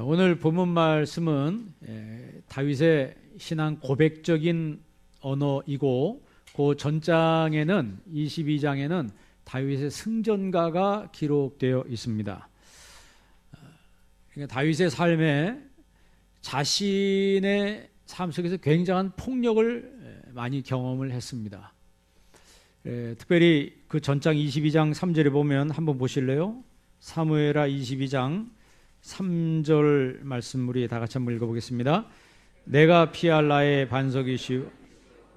오늘 본문 말씀은 다윗의 신앙 고백적인 언어이고 그 전장에는 22장에는 다윗의 승전가가 기록되어 있습니다. 그러니까 다윗의 삶에 자신의 삶 속에서 굉장한 폭력을 많이 경험을 했습니다. 특별히 그 전장 22장 3절에 보면 한번 보실래요? 사무엘하 22장 3절 말씀 우리 다 같이 한번 읽어보겠습니다. 내가 피할 나의 반석이시오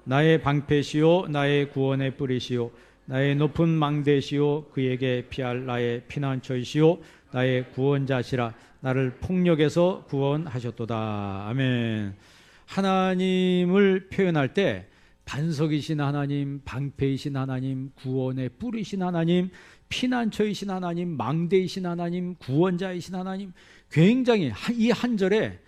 나의 방패시오 나의 구원의 뿌리시오 나의 높은 망대시오 그에게 피할 나의 피난처이시오 나의 구원자시라 나를 폭력에서 구원하셨도다. 아멘. 하나님을 표현할 때 반석이신 하나님, 방패이신 하나님, 구원의 뿌리신 하나님, 피난처이신 하나님, 망대이신 하나님, 구원자이신 하나님, 굉장히 이 한 절에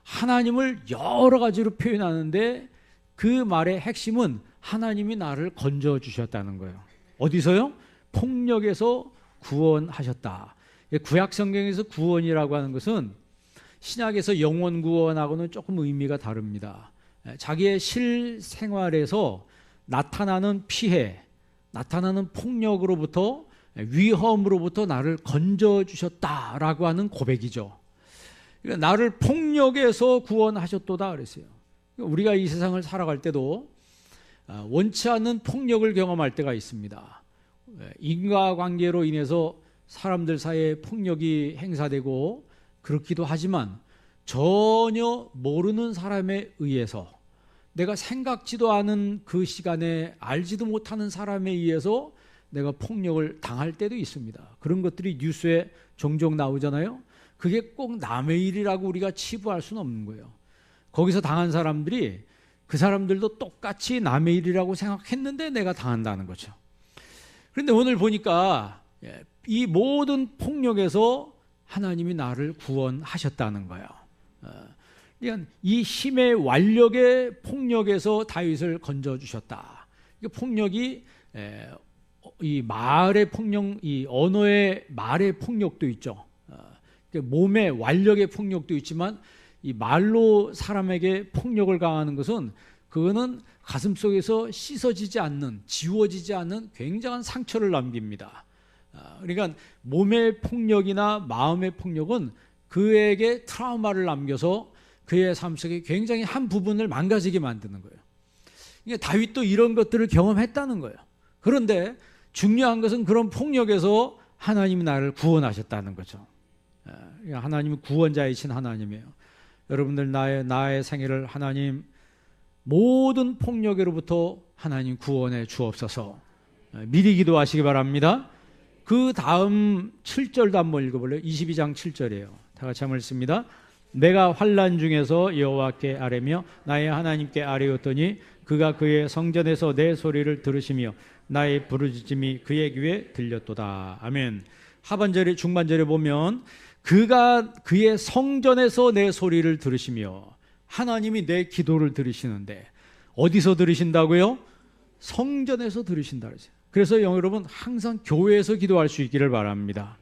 하나님을 여러 가지로 표현하는데 그 말의 핵심은 하나님이 나를 건져주셨다는 거예요. 어디서요? 폭력에서 구원하셨다. 구약 성경에서 구원이라고 하는 것은 신약에서 영원 구원하고는 조금 의미가 다릅니다. 자기의 실생활에서 나타나는 피해, 나타나는 폭력으로부터 위험으로부터 나를 건져주셨다라고 하는 고백이죠. 그러니까 나를 폭력에서 구원하셨도다 그랬어요. 우리가 이 세상을 살아갈 때도 원치 않는 폭력을 경험할 때가 있습니다. 인과관계로 인해서 사람들 사이에 폭력이 행사되고 그렇기도 하지만 전혀 모르는 사람에 의해서 내가 생각지도 않은 그 시간에 알지도 못하는 사람에 의해서 내가 폭력을 당할 때도 있습니다. 그런 것들이 뉴스에 종종 나오잖아요. 그게 꼭 남의 일이라고 우리가 치부할 수는 없는 거예요. 거기서 당한 사람들이 그 사람들도 똑같이 남의 일이라고 생각했는데 내가 당한다는 거죠. 그런데 오늘 보니까 이 모든 폭력에서 하나님이 나를 구원하셨다는 거예요. 그러니까 이 힘의 완력의 폭력에서 다윗을 건져주셨다. 폭력이 이 말의 폭력, 이 언어의 말의 폭력도 있죠. 몸의 완력의 폭력도 있지만 이 말로 사람에게 폭력을 가하는 것은 그거는 가슴속에서 씻어지지 않는, 지워지지 않는 굉장한 상처를 남깁니다. 그러니까 몸의 폭력이나 마음의 폭력은 그에게 트라우마를 남겨서 그의 삶 속에 굉장히 한 부분을 망가지게 만드는 거예요. 그러니까 다윗도 이런 것들을 경험했다는 거예요. 그런데 중요한 것은 그런 폭력에서 하나님이 나를 구원하셨다는 거죠. 하나님은 구원자이신 하나님이에요. 여러분들 나의 생애를 하나님 모든 폭력으로부터 하나님 구원해 주옵소서. 미리 기도하시기 바랍니다. 그 다음 7절도 한번 읽어볼래요? 22장 7절이에요. 다 같이 한번 읽습니다. 내가 환난 중에서 여호와께 아뢰며 나의 하나님께 아뢰었더니 그가 그의 성전에서 내 소리를 들으시며 나의 부르짖음이 그의 귀에 들렸도다. 아멘. 하반절에 중반절에 보면 그가 그의 성전에서 내 소리를 들으시며 하나님이 내 기도를 들으시는데 어디서 들으신다고요? 성전에서 들으신다 그랬어요. 그래서 여러분 항상 교회에서 기도할 수 있기를 바랍니다.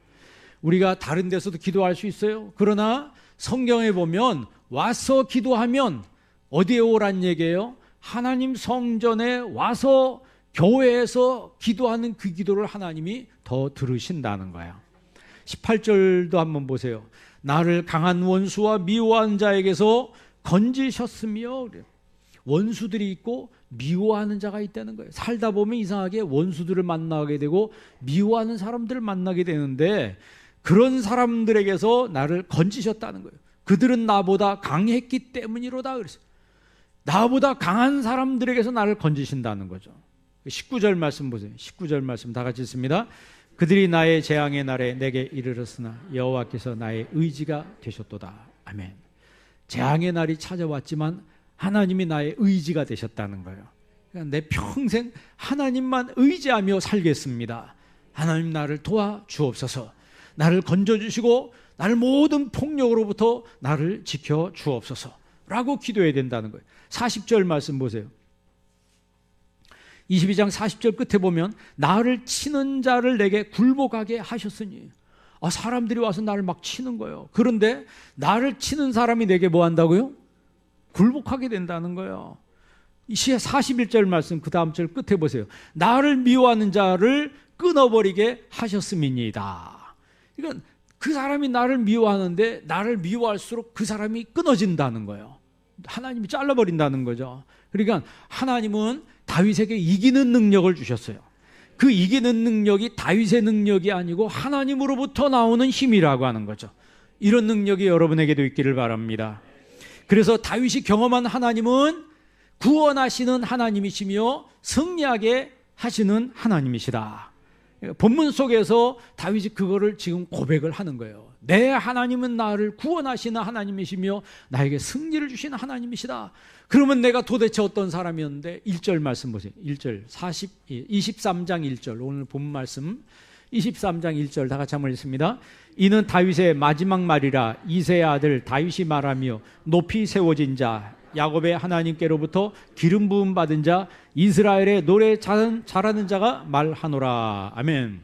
우리가 다른 데서도 기도할 수 있어요. 그러나 성경에 보면 와서 기도하면 어디에 오란 얘기예요? 하나님 성전에 와서 교회에서 기도하는 그 기도를 하나님이 더 들으신다는 거예요. 18절도 한번 보세요. 나를 강한 원수와 미워하는 자에게서 건지셨으며, 원수들이 있고 미워하는 자가 있다는 거예요. 살다 보면 이상하게 원수들을 만나게 되고 미워하는 사람들을 만나게 되는데 그런 사람들에게서 나를 건지셨다는 거예요. 그들은 나보다 강했기 때문이로다 그랬어요. 나보다 강한 사람들에게서 나를 건지신다는 거죠. 19절 말씀 보세요. 19절 말씀 다 같이 읽습니다. 그들이 나의 재앙의 날에 내게 이르렀으나 여호와께서 나의 의지가 되셨도다. 아멘. 재앙의 날이 찾아왔지만 하나님이 나의 의지가 되셨다는 거예요. 그러니까 내 평생 하나님만 의지하며 살겠습니다. 하나님 나를 도와주옵소서. 나를 건져주시고 나를 모든 폭력으로부터 나를 지켜주옵소서 라고 기도해야 된다는 거예요. 40절 말씀 보세요. 22장 40절 끝에 보면 나를 치는 자를 내게 굴복하게 하셨으니 사람들이 와서 나를 막 치는 거예요. 그런데 나를 치는 사람이 내게 뭐 한다고요? 굴복하게 된다는 거예요. 이시야 41절 말씀 그 다음 절 끝에 보세요. 나를 미워하는 자를 끊어버리게 하셨음이니이다. 그러니까 그 사람이 나를 미워하는데 나를 미워할수록 그 사람이 끊어진다는 거예요. 하나님이 잘라버린다는 거죠. 그러니까 하나님은 다윗에게 이기는 능력을 주셨어요. 그 이기는 능력이 다윗의 능력이 아니고 하나님으로부터 나오는 힘이라고 하는 거죠. 이런 능력이 여러분에게도 있기를 바랍니다. 그래서 다윗이 경험한 하나님은 구원하시는 하나님이시며 승리하게 하시는 하나님이시다. 본문 속에서 다윗이 그거를 지금 고백을 하는 거예요. 내 하나님은 나를 구원하시는 하나님이시며 나에게 승리를 주시는 하나님이시다. 그러면 내가 도대체 어떤 사람이었는데 1절 말씀 보세요. 1절 23장 1절 오늘 본 말씀 23장 1절 다 같이 한번 읽습니다. 이는 다윗의 마지막 말이라 이새의 아들 다윗이 말하며 높이 세워진 자 야곱의 하나님께로부터 기름 부음 받은 자 이스라엘의 노래 잘하는 자가 말하노라. 아멘.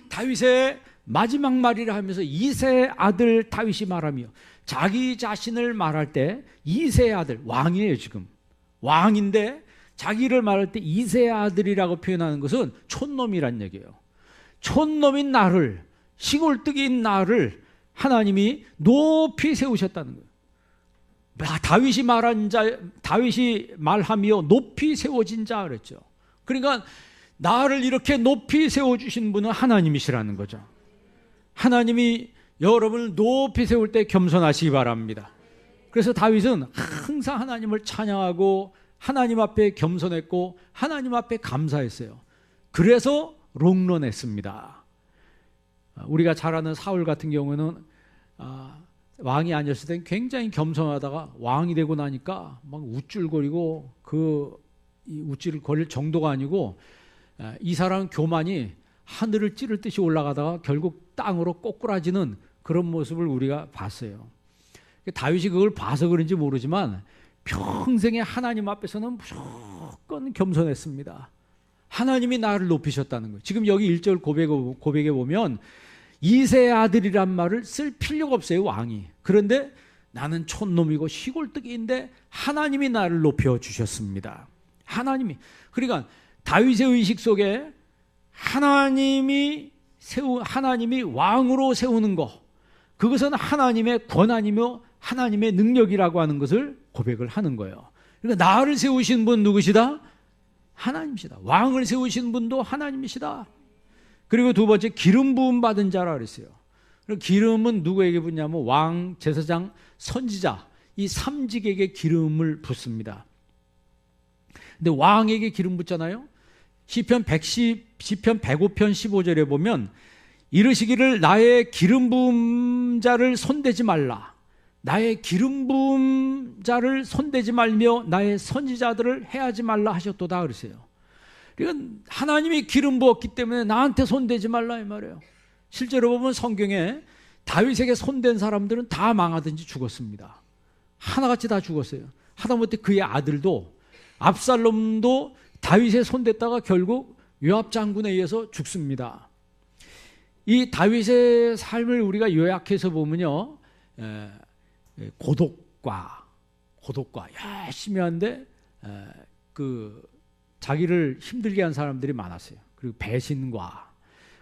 다윗의 마지막 말이라 하면서 이새의 아들 다윗이 말하며 자기 자신을 말할 때 이새의 아들, 왕이에요 지금. 왕인데 자기를 말할 때 이새의 아들이라고 표현하는 것은 촌놈이란 얘기예요. 촌놈인 나를, 시골뜨기인 나를 하나님이 높이 세우셨다는 거예요. 다윗이 말하며 높이 세워진 자 그랬죠. 그러니까 나를 이렇게 높이 세워주신 분은 하나님이시라는 거죠. 하나님이 여러분을 높이 세울 때 겸손하시기 바랍니다. 그래서 다윗은 항상 하나님을 찬양하고 하나님 앞에 겸손했고 하나님 앞에 감사했어요. 그래서 롱런했습니다. 우리가 잘 아는 사울 같은 경우는 왕이 아니었을 땐 굉장히 겸손하다가 왕이 되고 나니까 막 우쭐거리고 우쭐을 거릴 정도가 아니고 이 사람 교만이 하늘을 찌를 듯이 올라가다가 결국 땅으로 꼬꾸라지는 그런 모습을 우리가 봤어요. 다윗이 그걸 봐서 그런지 모르지만 평생에 하나님 앞에서는 무조건 겸손했습니다. 하나님이 나를 높이셨다는 거예요. 지금 여기 1절 고백에 보면 이새의 아들이란 말을 쓸 필요가 없어요, 왕이. 그런데 나는 촌놈이고 시골뜨기인데 하나님이 나를 높여주셨습니다. 하나님이. 그러니까 다윗의 의식 속에 하나님이 왕으로 세우는 것, 그것은 하나님의 권한이며 하나님의 능력이라고 하는 것을 고백을 하는 거예요. 그러니까 나를 세우신 분 누구시다? 하나님이시다. 왕을 세우신 분도 하나님이시다. 그리고 두 번째 기름 부음 받은 자라 그랬어요. 기름은 누구에게 붓냐면 왕, 제사장, 선지자 이 삼직에게 기름을 붓습니다. 근데 왕에게 기름 붓잖아요. 시편 105편 15절에 보면 이르시기를 나의 기름 부음 자를 손대지 말라. 나의 기름 부음 자를 손대지 말며 나의 선지자들을 해하지 말라 하셨도다 그랬어요. 그러니까 하나님이 기름 부었기 때문에 나한테 손대지 말라 이 말이에요. 실제로 보면 성경에 다윗에게 손댄 사람들은 다 망하든지 죽었습니다. 하나같이 다 죽었어요. 하다못해 그의 아들도 압살롬도 다윗에 손댔다가 결국 요압 장군에 의해서 죽습니다. 이 다윗의 삶을 우리가 요약해서 보면요, 고독과 열심히 하는데 자기를 힘들게 한 사람들이 많았어요. 그리고 배신과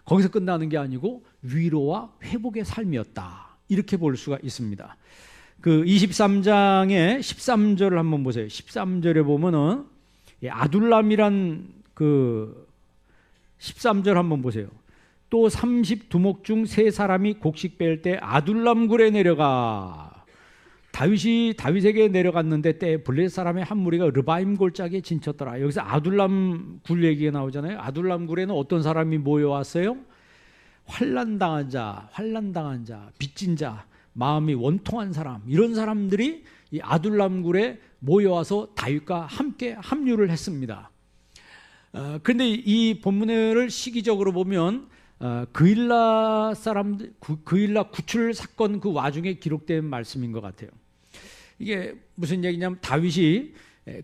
거기서 끝나는 게 아니고 위로와 회복의 삶이었다. 이렇게 볼 수가 있습니다. 그 23장의 13절을 한번 보세요. 13절에 보면은 아둘람이란 13절 한번 보세요. 또 30두목 중 3사람이 곡식 뺄 때 아둘람 굴에 내려가. 다윗이 다윗에게 내려갔는데 때에 블레셋 사람의 한 무리가 르바임 골짜기에 진쳤더라. 여기서 아둘람 굴 얘기가 나오잖아요. 아둘람 굴에는 어떤 사람이 모여왔어요? 환난당한 자, 빚진 자, 마음이 원통한 사람, 이런 사람들이 이 아둘람 굴에 모여와서 다윗과 함께 합류를 했습니다. 그런데 이 본문을 시기적으로 보면 그일라 구출 사건 그 와중에 기록된 말씀인 것 같아요. 이게 무슨 얘기냐면 다윗이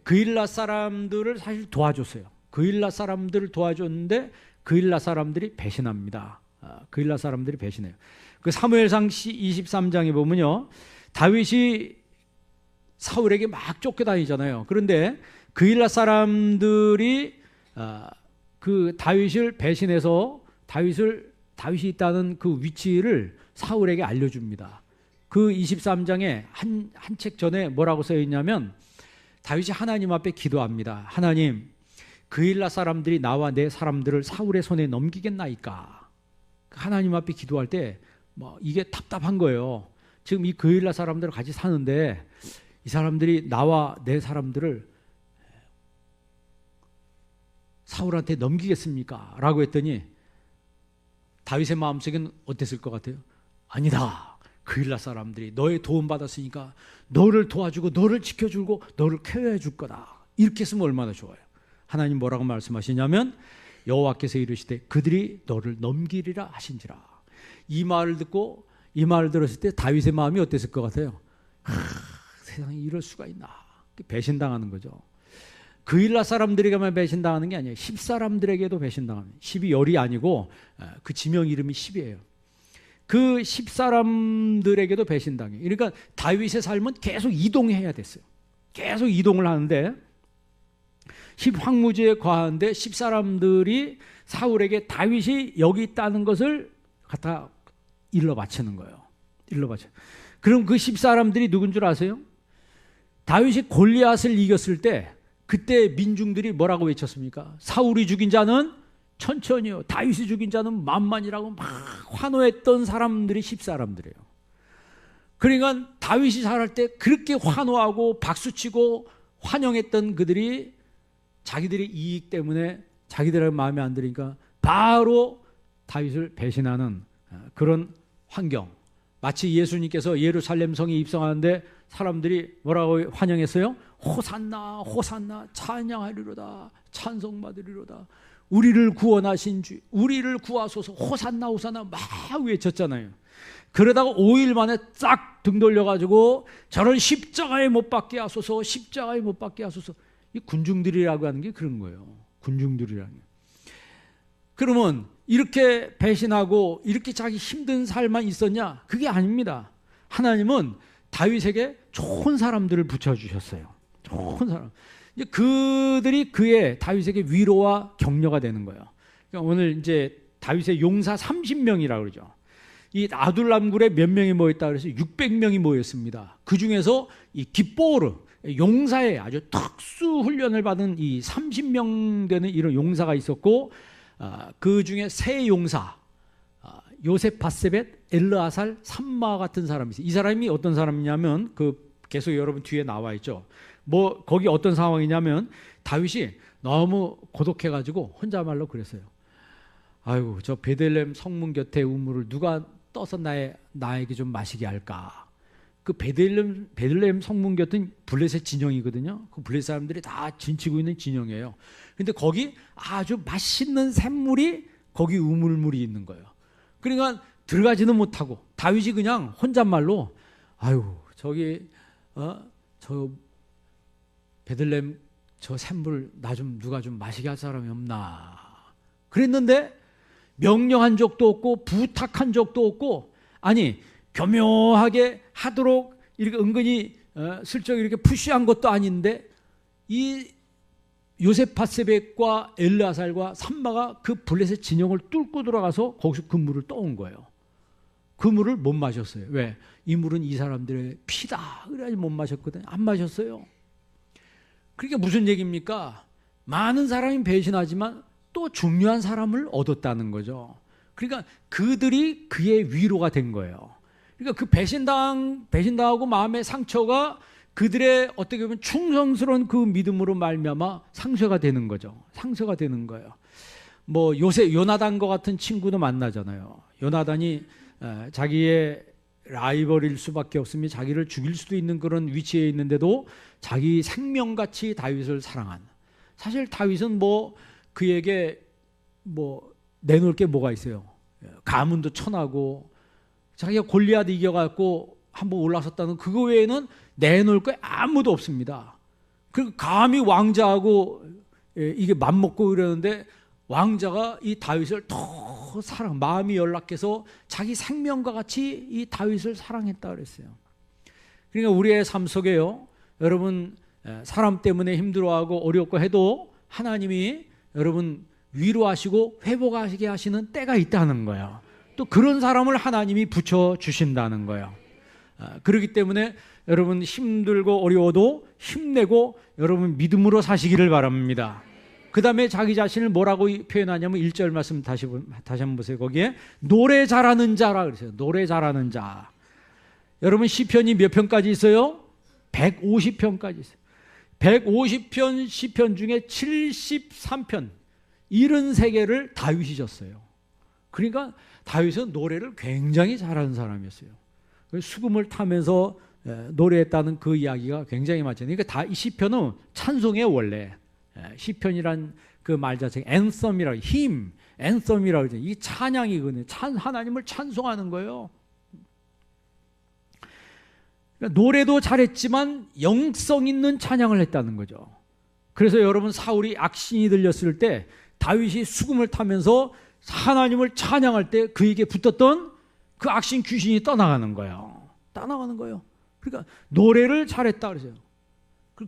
그일라 사람들을 사실 도와줬어요. 그일라 사람들을 도와줬는데 그일라 사람들이 배신합니다. 그일라 사람들이 배신해요. 그 사무엘상 23장에 보면요, 다윗이 사울에게 막 쫓겨다니잖아요. 그런데 그일라 사람들이 그 다윗을 배신해서 다윗이 있다는 그 위치를 사울에게 알려줍니다. 그 23장에 한 책 전에 뭐라고 써 있냐면, 다윗이 하나님 앞에 기도합니다. 하나님, 그일라 사람들이 나와 내 사람들을 사울의 손에 넘기겠나이까. 하나님 앞에 기도할 때 뭐 이게 답답한 거예요. 지금 이 그일라 사람들을 같이 사는데 이 사람들이 나와 내 사람들을 사울한테 넘기겠습니까? 라고 했더니 다윗의 마음속에는 어땠을 것 같아요? 아니다. 그일라 사람들이 너의 도움 받았으니까 너를 도와주고 너를 지켜주고 너를 케어해 줄 거다. 이렇게 했으면 얼마나 좋아요. 하나님 뭐라고 말씀하시냐면, 여호와께서 이르시되 그들이 너를 넘기리라 하신지라. 이 말을 듣고, 이 말을 들었을 때 다윗의 마음이 어땠을 것 같아요? 세상에 이럴 수가 있나. 배신당하는 거죠. 그일라 사람들에게만 배신당하는 게 아니에요. 10사람들에게도 배신당합니다. 10이 열이 아니고 그 지명 이름이 10이에요. 그 10사람들에게도 배신당해요. 그러니까 다윗의 삶은 계속 이동해야 됐어요. 계속 이동을 하는데 10황무지에 거하는데 10사람들이 사울에게 다윗이 여기 있다는 것을 갖다 일러 바치는 거예요. 일러 바쳐. 그럼 그 10사람들이 누군 줄 아세요? 다윗이 골리앗을 이겼을 때 그때 민중들이 뭐라고 외쳤습니까? 사울이 죽인 자는 천천히요, 다윗이 죽인 자는 만만이라고 막 환호했던 사람들이 10사람들이에요. 그러니까 다윗이 살할 때 그렇게 환호하고 박수치고 환영했던 그들이 자기들의 이익 때문에 자기들의 마음에 안 들으니까 바로 다윗을 배신하는 그런 환경. 마치 예수님께서 예루살렘 성에 입성하는데 사람들이 뭐라고 환영했어요? 호산나 호산나 찬양하리로다, 찬송받으리로다, 우리를 구원하신 주, 우리를 구하소서, 호산나 호산나 막 외쳤잖아요. 그러다가 5일 만에 싹 등 돌려가지고 저를 십자가에 못 박게 하소서, 십자가에 못 박게 하소서. 이 군중들이라고 하는 게 그런 거예요. 군중들이라는 게. 그러면 이렇게 배신하고 이렇게 자기 힘든 삶만 있었냐? 그게 아닙니다. 하나님은 다윗에게 좋은 사람들을 붙여주셨어요. 좋은 사람. 이제 그들이 그의 다윗에게 위로와 격려가 되는 거예요. 그러니까 오늘 이제 다윗의 용사 30명이라고 그러죠. 이 아둘람굴에 몇 명이 모였다 그래서 600명이 모였습니다. 그 중에서 이 깃보르 용사의 아주 특수 훈련을 받은 이 30명 되는 이런 용사가 있었고, 그 중에 세 용사, 요셉바세벳, 엘르아살, 삼마 같은 사람이 있어요. 이 사람이 어떤 사람이냐면 그 계속 여러분 뒤에 나와 있죠. 뭐 거기 어떤 상황이냐면 다윗이 너무 고독해가지고 혼자말로 그랬어요. 아이고, 저 베들레헴 성문 곁에 우물을 누가 떠서 나에게 좀 마시게 할까. 그 베들레헴 성문 곁은 블레셋 진영이거든요. 그 블레셋 사람들이 다 진치고 있는 진영이에요. 근데 거기 아주 맛있는 샘물이 거기 우물물이 있는 거예요. 그러니까 들어가지는 못하고 다윗이 그냥 혼잣말로 아유, 저기 저 베들레헴 저 샘물 나 좀 누가 좀 마시게 할 사람이 없나 그랬는데 명령한 적도 없고 부탁한 적도 없고, 아니 교묘하게 하도록 이렇게 은근히 슬쩍 이렇게 푸시한 것도 아닌데 이 요셉바세벳과 엘르아살과 삼마가 그 블레셋 진영을 뚫고 들어가서 거기서 그 물을 떠온 거예요. 그 물을 못 마셨어요. 왜? 이 물은 이 사람들의 피다. 그래야지 못 마셨거든요. 안 마셨어요. 그러니까 무슨 얘기입니까? 많은 사람이 배신하지만 또 중요한 사람을 얻었다는 거죠. 그러니까 그들이 그의 위로가 된 거예요. 그러니까 그 배신당하고 마음의 상처가 그들의 어떻게 보면 충성스러운 그 믿음으로 말미암아 상쇄가 되는 거죠. 상쇄가 되는 거예요. 뭐 요나단과 같은 친구도 만나잖아요. 요나단이 자기의 라이벌일 수밖에 없으며 자기를 죽일 수도 있는 그런 위치에 있는데도 자기 생명같이 다윗을 사랑한. 사실 다윗은 뭐 그에게 뭐 내놓을 게 뭐가 있어요. 가문도 천하고 자기가 골리앗 이겨갖고 한번 올라섰다는 그거 외에는 내놓을 게 아무도 없습니다. 그리고 감히 왕자하고 이게 맘먹고 이러는데 왕자가 이 다윗을 더 마음이 연락해서 자기 생명과 같이 이 다윗을 사랑했다 그랬어요. 그러니까 우리의 삶 속에요, 여러분 사람 때문에 힘들어하고 어렵고 해도 하나님이 여러분 위로하시고 회복하시게 하시는 때가 있다는 거예요. 또 그런 사람을 하나님이 붙여주신다는 거예요. 그렇기 때문에 여러분 힘들고 어려워도 힘내고 여러분 믿음으로 사시기를 바랍니다. 그 다음에 자기 자신을 뭐라고 표현하냐면 1절 말씀 다시 한번 보세요. 거기에 노래 잘하는 자라 그랬어요. 노래 잘하는 자. 여러분 시편이 몇 편까지 있어요? 150편까지 있어요. 150편 시편 중에 73편 73개를 다윗이 졌어요. 그러니까 다윗은 노래를 굉장히 잘하는 사람이었어요. 수금을 타면서 노래했다는 그 이야기가 굉장히 많잖아요. 그러니까 이 시편은 찬송의 원래 시편이란 그 말 자체가 앤썸이라고 앤썸이라고 그러죠. 이 찬양이거든요. 하나님을 찬송하는 거예요. 그러니까 노래도 잘했지만 영성 있는 찬양을 했다는 거죠. 그래서 여러분 사울이 악신이 들렸을 때 다윗이 수금을 타면서 하나님을 찬양할 때 그에게 붙었던 그 악신 귀신이 떠나가는 거예요. 떠나가는 거예요. 그러니까 노래를 잘했다 그러죠.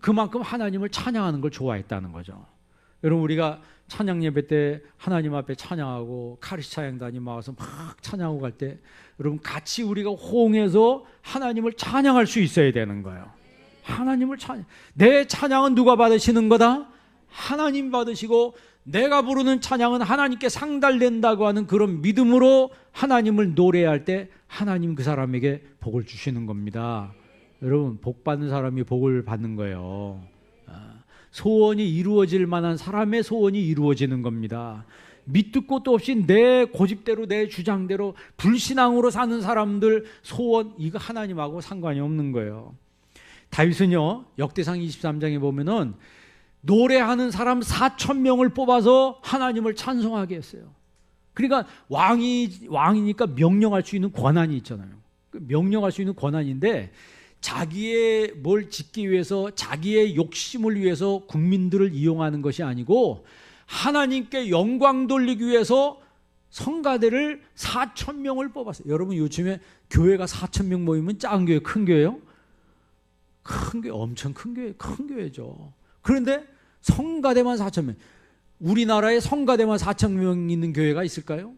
그만큼 하나님을 찬양하는 걸 좋아했다는 거죠. 여러분 우리가 찬양 예배 때 하나님 앞에 찬양하고 카리스 찬양단이 와서 막 찬양하고 갈 때 여러분 같이 우리가 호응해서 하나님을 찬양할 수 있어야 되는 거예요. 하나님을 내 찬양은 누가 받으시는 거다? 하나님 받으시고 내가 부르는 찬양은 하나님께 상달된다고 하는 그런 믿음으로 하나님을 노래할 때 하나님 그 사람에게 복을 주시는 겁니다. 여러분 복 받는 사람이 복을 받는 거예요. 소원이 이루어질 만한 사람의 소원이 이루어지는 겁니다. 밑도 끝도 없이 내 고집대로 내 주장대로 불신앙으로 사는 사람들 소원 이거 하나님하고 상관이 없는 거예요. 다윗은요 역대상 23장에 보면은 노래하는 사람 4,000명을 뽑아서 하나님을 찬송하게 했어요. 그러니까 왕이니까 명령할 수 있는 권한이 있잖아요. 명령할 수 있는 권한인데 자기의 뭘 짓기 위해서 자기의 욕심을 위해서 국민들을 이용하는 것이 아니고 하나님께 영광 돌리기 위해서 성가대를 4,000명을 뽑았어요. 여러분 요즘에 교회가 4,000명 모이면 작은 교회, 큰 교회요? 큰 교회, 엄청 큰 교회, 큰 교회죠. 그런데 성가대만 4,000명. 우리나라에 성가대만 4,000명 있는 교회가 있을까요?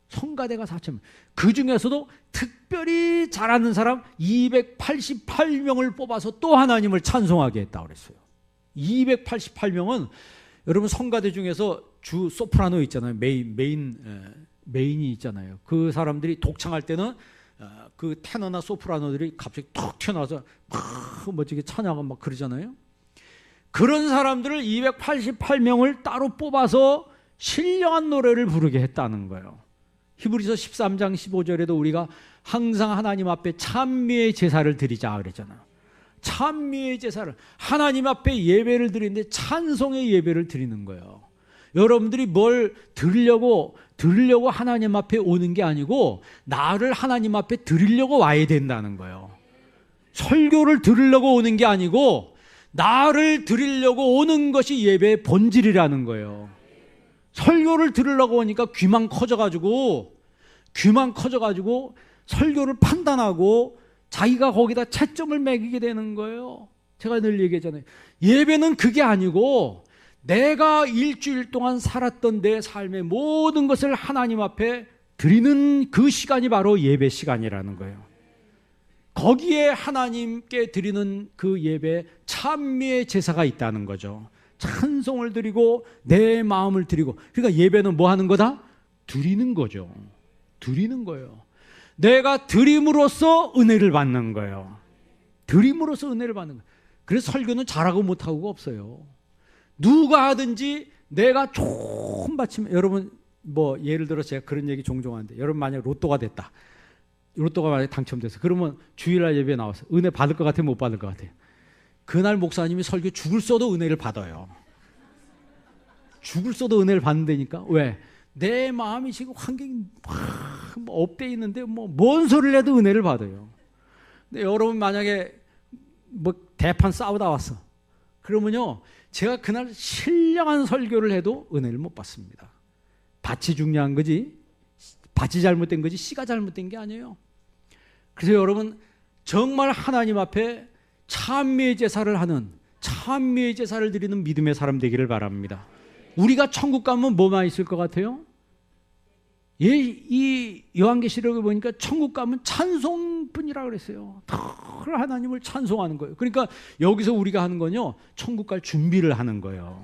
성가대가 4,000명. 그 중에서도 특별히 잘하는 사람 288명을 뽑아서 또 하나님을 찬송하게 했다고 그랬어요. 288명은 여러분 성가대 중에서 주 소프라노 있잖아요. 메인이 있잖아요. 그 사람들이 독창할 때는 그 테너나 소프라노들이 갑자기 툭 튀어나와서 막 멋지게 찬양하고 막 그러잖아요. 그런 사람들을 288명을 따로 뽑아서 신령한 노래를 부르게 했다는 거예요. 히브리서 13장 15절에도 우리가 항상 하나님 앞에 찬미의 제사를 드리자 그랬잖아요. 찬미의 제사를 하나님 앞에 예배를 드리는데 찬송의 예배를 드리는 거예요. 여러분들이 뭘 드리려고 하나님 앞에 오는 게 아니고 나를 하나님 앞에 드리려고 와야 된다는 거예요. 설교를 들으려고 오는 게 아니고 나를 드리려고 오는 것이 예배의 본질이라는 거예요. 설교를 들으려고 오니까 귀만 커져가지고 설교를 판단하고 자기가 거기다 채점을 매기게 되는 거예요. 제가 늘 얘기했잖아요. 예배는 그게 아니고 내가 일주일 동안 살았던 내 삶의 모든 것을 하나님 앞에 드리는 그 시간이 바로 예배 시간이라는 거예요. 거기에 하나님께 드리는 그 예배 찬미의 제사가 있다는 거죠. 찬송을 드리고 내 마음을 드리고, 그러니까 예배는 뭐 하는 거다? 드리는 거죠. 드리는 거예요. 내가 드림으로써 은혜를 받는 거예요. 드림으로써 은혜를 받는 거예요. 그래서 설교는 잘하고 못하고가 없어요. 누가 하든지 내가 조금 바치면, 여러분 뭐 예를 들어 제가 그런 얘기 종종 하는데, 여러분 만약 로또가 됐다, 로또가 만약에 당첨돼서 그러면 주일날 예배에 나와서 은혜 받을 것 같아요, 못 받을 것 같아요? 그날 목사님이 설교 죽을 써도 은혜를 받아요. 죽을 써도 은혜를 받는다니까. 왜? 내 마음이 지금 환경이 뭐 업돼 있는데 뭐 뭔 소리를 해도 은혜를 받아요. 근데 여러분 만약에 뭐 대판 싸우다 왔어. 그러면요, 제가 그날 신령한 설교를 해도 은혜를 못 받습니다. 밭이 중요한 거지, 밭이 잘못된 거지 씨가 잘못된 게 아니에요. 그래서 여러분, 정말 하나님 앞에 찬미의 제사를 하는, 찬미의 제사를 드리는 믿음의 사람 되기를 바랍니다. 우리가 천국 가면 뭐만 있을 것 같아요? 이 요한계시록에 보니까 천국 가면 찬송뿐이라 그랬어요. 다 하나님을 찬송하는 거예요. 그러니까 여기서 우리가 하는 건요, 천국 갈 준비를 하는 거예요.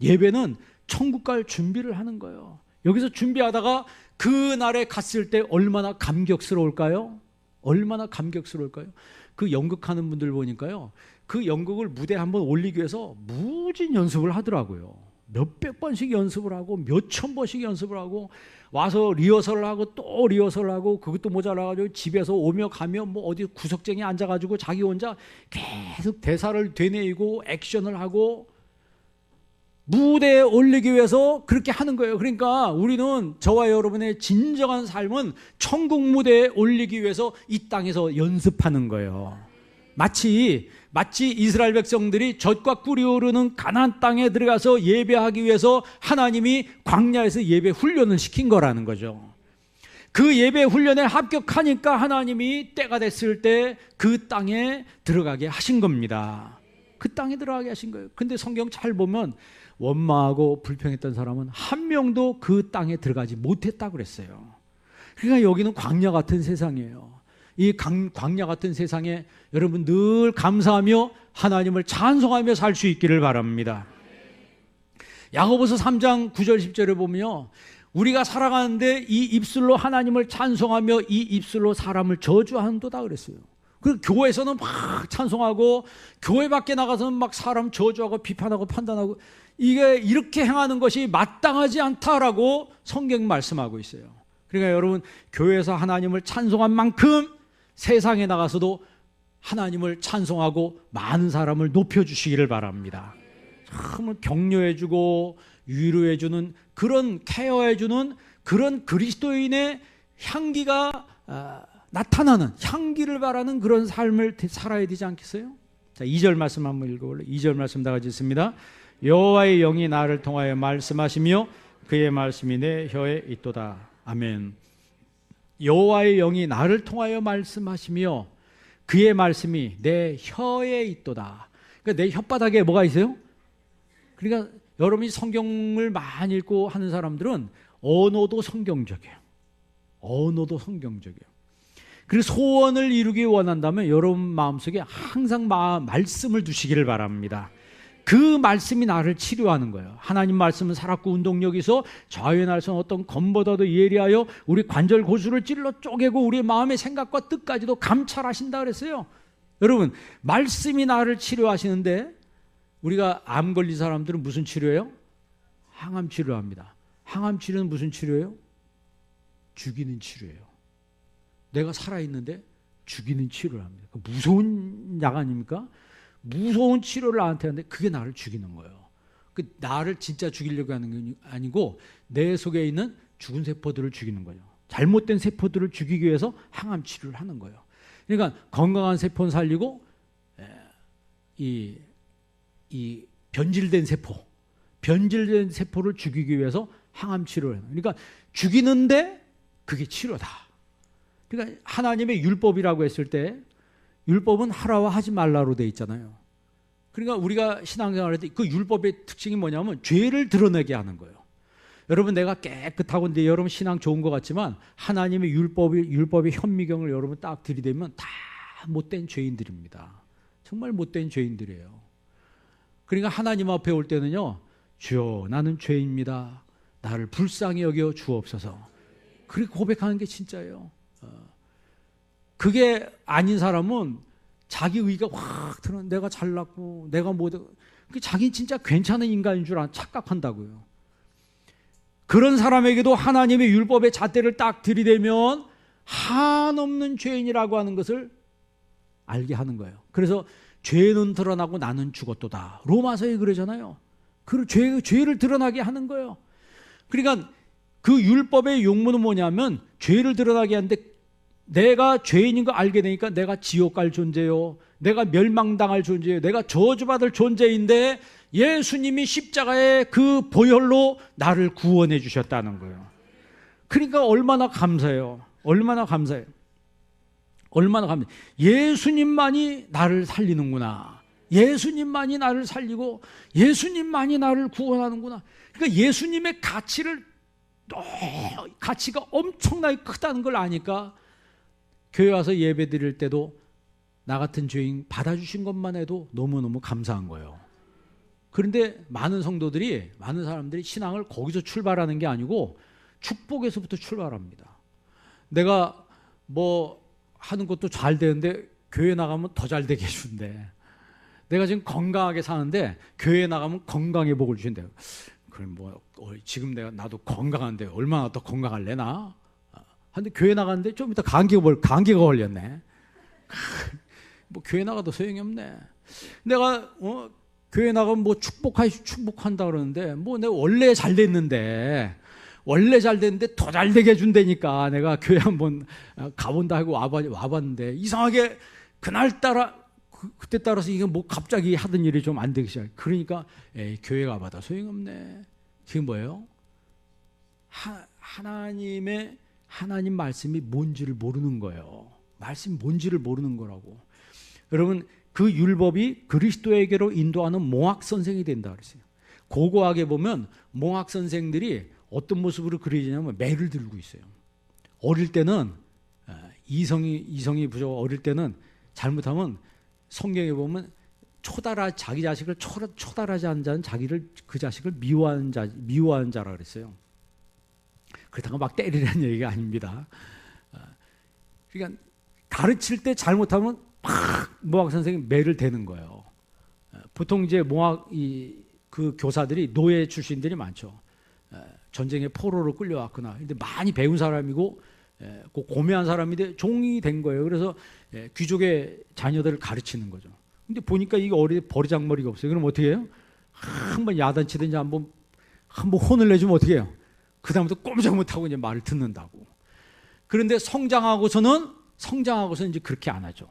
예배는 천국 갈 준비를 하는 거예요. 여기서 준비하다가 그 날에 갔을 때 얼마나 감격스러울까요? 얼마나 감격스러울까요? 그 연극하는 분들 보니까요, 그 연극을 무대에 한번 올리기 위해서 무진 연습을 하더라고요. 몇백 번씩 연습을 하고 몇천 번씩 연습을 하고 와서 리허설을 하고 또 리허설을 하고, 그것도 모자라가지고 집에서 오며 가며 뭐 어디 구석쟁이 앉아가지고 자기 혼자 계속 대사를 되뇌이고 액션을 하고 무대에 올리기 위해서 그렇게 하는 거예요. 그러니까 우리는, 저와 여러분의 진정한 삶은 천국 무대에 올리기 위해서 이 땅에서 연습하는 거예요. 마치 이스라엘 백성들이 젖과 꿀이 흐르는 가나안 땅에 들어가서 예배하기 위해서 하나님이 광야에서 예배 훈련을 시킨 거라는 거죠. 그 예배 훈련에 합격하니까 하나님이 때가 됐을 때 그 땅에 들어가게 하신 겁니다. 그 땅에 들어가게 하신 거예요. 근데 성경 잘 보면 원망하고 불평했던 사람은 한 명도 그 땅에 들어가지 못했다고 그랬어요. 그러니까 여기는 광야 같은 세상이에요. 이 광야 같은 세상에 여러분 늘 감사하며 하나님을 찬송하며 살 수 있기를 바랍니다. 야고보서 3장 9절 10절에 보면요, 우리가 살아가는데 이 입술로 하나님을 찬송하며 이 입술로 사람을 저주한도다 그랬어요. 그 교회에서는 막 찬송하고 교회 밖에 나가서는 막 사람 저주하고 비판하고 판단하고, 이게 이렇게 행하는 것이 마땅하지 않다라고 성경 말씀하고 있어요. 그러니까 여러분, 교회에서 하나님을 찬송한 만큼 세상에 나가서도 하나님을 찬송하고 많은 사람을 높여주시기를 바랍니다. 참 격려해주고 위로해주는, 그런 케어해주는 그런 그리스도인의 향기가 나타나는, 향기를 바라는 그런 삶을 살아야 되지 않겠어요? 자, 2절 말씀 한번 읽어볼래요? 2절 말씀 다 같이 있습니다. 여호와의 영이 나를 통하여 말씀하시며 그의 말씀이 내 혀에 있도다. 아멘. 여호와의 영이 나를 통하여 말씀하시며 그의 말씀이 내 혀에 있도다. 그러니까 내 혓바닥에 뭐가 있어요? 그러니까 여러분이 성경을 많이 읽고 하는 사람들은 언어도 성경적이에요. 언어도 성경적이에요. 그리고 소원을 이루기 원한다면 여러분 마음속에 항상 말씀을 두시기를 바랍니다. 그 말씀이 나를 치료하는 거예요. 하나님 말씀은 살았고 운동력이 있어 좌우의 날선 어떤 검보다도 예리하여 우리 관절 고수를 찔러 쪼개고 우리 마음의 생각과 뜻까지도 감찰하신다 그랬어요. 여러분, 말씀이 나를 치료하시는데, 우리가 암 걸린 사람들은 무슨 치료예요? 항암 치료합니다. 항암 치료는 무슨 치료예요? 죽이는 치료예요. 내가 살아있는데 죽이는 치료를 합니다. 무서운 약 아닙니까? 무서운 치료를 나한테 하는데 그게 나를 죽이는 거예요. 그 나를 진짜 죽이려고 하는 게 아니고 내 속에 있는 죽은 세포들을 죽이는 거예요. 잘못된 세포들을 죽이기 위해서 항암 치료를 하는 거예요. 그러니까 건강한 세포는 살리고 이 변질된 세포를 죽이기 위해서 항암 치료를 해요. 그러니까 죽이는데 그게 치료다. 그러니까 하나님의 율법이라고 했을 때 율법은 하라와 하지 말라로 돼 있잖아요. 그러니까 우리가 신앙생활 할 때 그 율법의 특징이 뭐냐면 죄를 드러내게 하는 거예요. 여러분, 내가 깨끗하고 근데 여러분 신앙 좋은 것 같지만 하나님의 율법의 현미경을 여러분 딱 들이대면 다 못된 죄인들입니다. 정말 못된 죄인들이에요. 그러니까 하나님 앞에 올 때는요, 주여 나는 죄인입니다. 나를 불쌍히 여겨 주옵소서. 그렇게 고백하는 게 진짜예요. 그게 아닌 사람은 자기 의가 확 드러, 내가 잘났고 내가 자기는 진짜 괜찮은 인간인 줄 착각한다고요. 그런 사람에게도 하나님의 율법의 잣대를 딱 들이대면 한없는 죄인이라고 하는 것을 알게 하는 거예요. 그래서 죄는 드러나고 나는 죽었도다. 로마서에 그러잖아요. 그 죄를 드러나게 하는 거예요. 그러니까 그 율법의 용문은 뭐냐면 죄를 드러나게 하는데 내가 죄인인 거 알게 되니까 내가 지옥 갈 존재요, 내가 멸망당할 존재요, 내가 저주받을 존재인데 예수님이 십자가의 그 보혈로 나를 구원해 주셨다는 거예요. 그러니까 얼마나 감사해요. 얼마나 감사해요. 얼마나 감사해요. 예수님만이 나를 살리는구나. 예수님만이 나를 살리고 예수님만이 나를 구원하는구나. 그러니까 예수님의 가치가 엄청나게 크다는 걸 아니까 교회 와서 예배 드릴 때도 나 같은 죄인 받아주신 것만 해도 너무너무 감사한 거예요. 그런데 많은 성도들이, 많은 사람들이 신앙을 거기서 출발하는 게 아니고 축복에서부터 출발합니다. 내가 뭐 하는 것도 잘 되는데 교회 나가면 더 잘 되게 해준대. 내가 지금 건강하게 사는데 교회 나가면 건강의 복을 주신대요. 그럼 뭐 지금 나도 건강한데 얼마나 더 건강할래나? 근데 교회 나갔는데 좀 이따 감기가 걸렸네. 뭐 교회 나가도 소용이 없네. 내가 교회 나가면 뭐 축복한다 그러는데 뭐 내가 원래 잘 됐는데 더 잘 되게 해준다니까 내가 교회 한번 가본다 하고 와봤는데 이상하게 그날따라 그때 따라서 이게 뭐 갑자기 하던 일이 좀 안 되기 시작해. 그러니까 교회 가봐도 소용없네. 그게 뭐예요? 하나님 말씀이 뭔지를 모르는 거예요. 말씀이 뭔지를 모르는 거라고. 여러분, 그 율법이 그리스도에게로 인도하는 몽학 선생이 된다 그랬어요. 고고하게 보면 몽학 선생들이 어떤 모습으로 그려지냐면 매를 들고 있어요. 어릴 때는 이성이 부족, 어릴 때는 잘못하면 성경에 보면 자기 자식을 초달하지 않은 자는 그 자식을 미워하는 자라 그랬어요. 그렇다고 막 때리라는 얘기가 아닙니다. 그러니까 가르칠 때 잘못하면 몽학 선생이 매를 대는 거예요. 보통 이제 그 교사들이 노예 출신들이 많죠. 전쟁에 포로로 끌려왔거나, 근데 많이 배운 사람이고 고매한 사람인데 종이 된 거예요. 그래서 귀족의 자녀들을 가르치는 거죠. 근데 보니까 이게 버리장머리가 없어요. 그럼 어떻게 해요? 한번 야단치든지 한번 혼을 내주면 어떻게 해요? 그 다음부터 꼼짝 못하고 이제 말을 듣는다고. 그런데 성장하고서는 이제 그렇게 안 하죠.